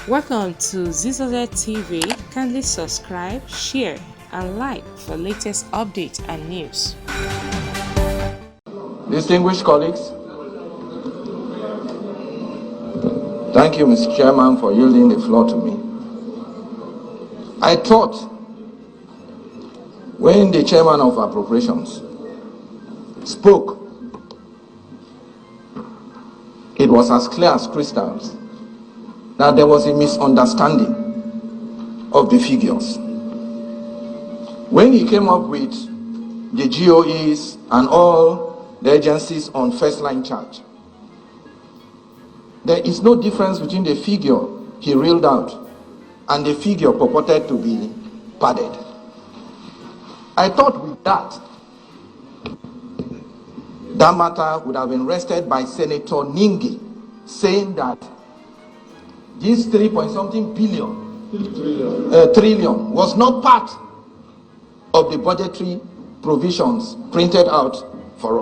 Welcome to Zisodel TV. Kindly subscribe, share, and like for latest updates and news. Distinguished colleagues, thank you, Mr. Chairman, for yielding the floor to me. I thought when the Chairman of Appropriations spoke, it was as clear as crystals that there was a misunderstanding of the figures. When he came up with the GOEs and all the agencies on first line charge, there is no difference between the figure he reeled out and the figure purported to be padded. I thought with that matter would have been rested by Senator Ningi, saying that this 3-point-something trillion was not part of the budgetary provisions printed out for us.